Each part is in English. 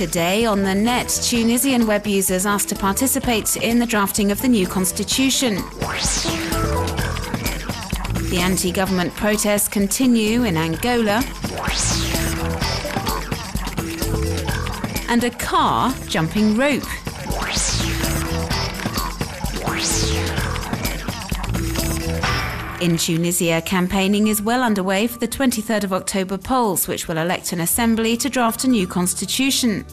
Today on the net, Tunisian web users asked to participate in the drafting of the new constitution. The anti-government protests continue in Angola. And a car jumping rope. In Tunisia, campaigning is well underway for the 23rd of October polls, which will elect an assembly to draft a new constitution.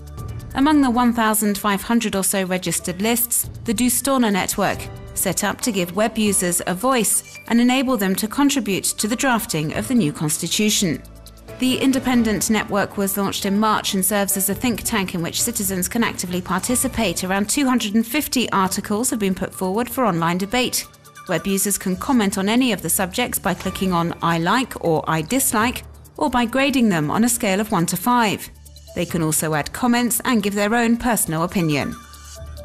Among the 1,500 or so registered lists, the Dostona network, set up to give web users a voice and enable them to contribute to the drafting of the new constitution. The independent network was launched in March and serves as a think tank in which citizens can actively participate. Around 250 articles have been put forward for online debate. Web users can comment on any of the subjects by clicking on I like or I dislike, or by grading them on a scale of 1 to 5. They can also add comments and give their own personal opinion.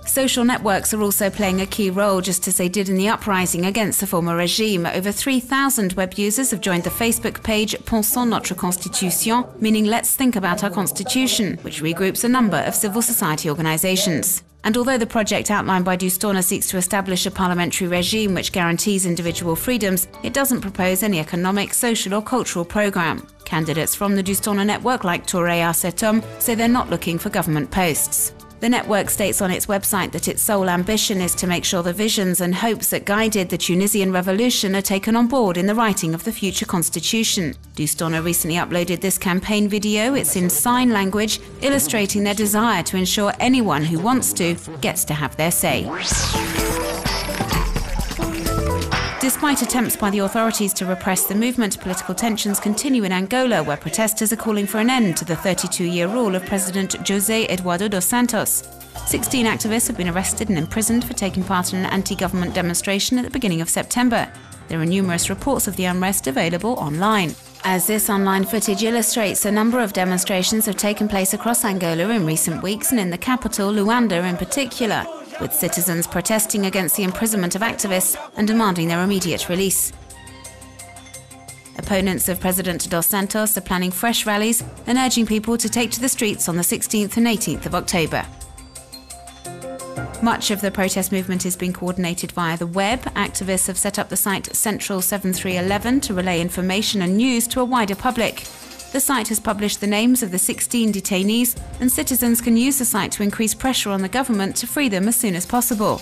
Social networks are also playing a key role, just as they did in the uprising against the former regime. Over 3,000 web users have joined the Facebook page Pensons notre constitution, meaning let's think about our constitution, which regroups a number of civil society organizations. And although the project outlined by Dostona seeks to establish a parliamentary regime which guarantees individual freedoms, it doesn't propose any economic, social or cultural program. Candidates from the Dostona network, like Touré Arsetom, say they're not looking for government posts. The network states on its website that its sole ambition is to make sure the visions and hopes that guided the Tunisian revolution are taken on board in the writing of the future constitution. Dostona recently uploaded this campaign video. It's in sign language, illustrating their desire to ensure anyone who wants to gets to have their say. Despite attempts by the authorities to repress the movement, political tensions continue in Angola, where protesters are calling for an end to the 32-year rule of President José Eduardo dos Santos. 16 activists have been arrested and imprisoned for taking part in an anti-government demonstration at the beginning of September. There are numerous reports of the unrest available online. As this online footage illustrates, a number of demonstrations have taken place across Angola in recent weeks, and in the capital, Luanda in particular, with citizens protesting against the imprisonment of activists and demanding their immediate release. Opponents of President Dos Santos are planning fresh rallies and urging people to take to the streets on the 16th and 18th of October. Much of the protest movement is being coordinated via the web. Activists have set up the site Central 7311 to relay information and news to a wider public. The site has published the names of the 16 detainees, and citizens can use the site to increase pressure on the government to free them as soon as possible.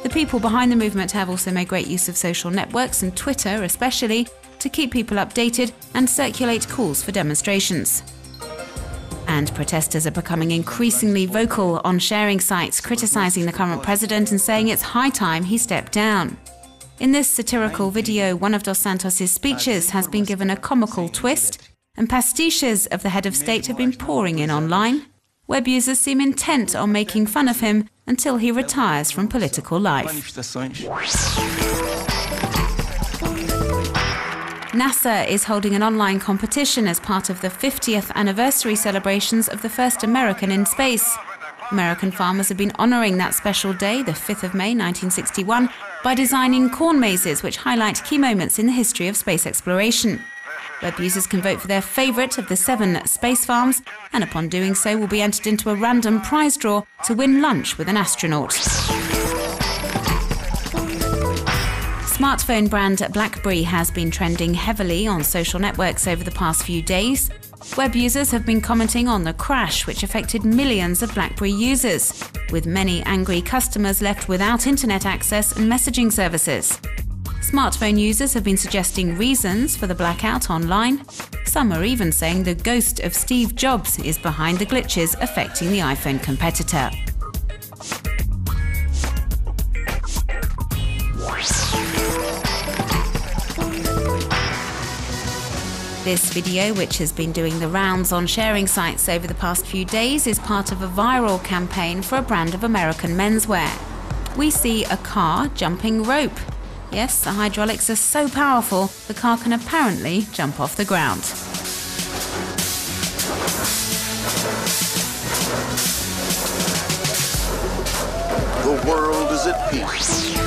The people behind the movement have also made great use of social networks, and Twitter especially, to keep people updated and circulate calls for demonstrations. And protesters are becoming increasingly vocal on sharing sites, criticising the current president and saying it's high time he stepped down. In this satirical video, one of Dos Santos' speeches has been given a comical twist, and pastiches of the head of state have been pouring in online. Web users seem intent on making fun of him until he retires from political life. NASA is holding an online competition as part of the 50th anniversary celebrations of the first American in space. American farmers have been honouring that special day, the 5th of May 1961, by designing corn mazes which highlight key moments in the history of space exploration. Web users can vote for their favourite of the 7 space farms, and upon doing so will be entered into a random prize draw to win lunch with an astronaut. Smartphone brand Blackberry has been trending heavily on social networks over the past few days. Web users have been commenting on the crash, which affected millions of Blackberry users, with many angry customers left without internet access and messaging services. Smartphone users have been suggesting reasons for the blackout online. Some are even saying the ghost of Steve Jobs is behind the glitches affecting the iPhone competitor. This video, which has been doing the rounds on sharing sites over the past few days, is part of a viral campaign for a brand of American menswear. We see a car jumping rope. Yes, the hydraulics are so powerful, the car can apparently jump off the ground. The world is at peace.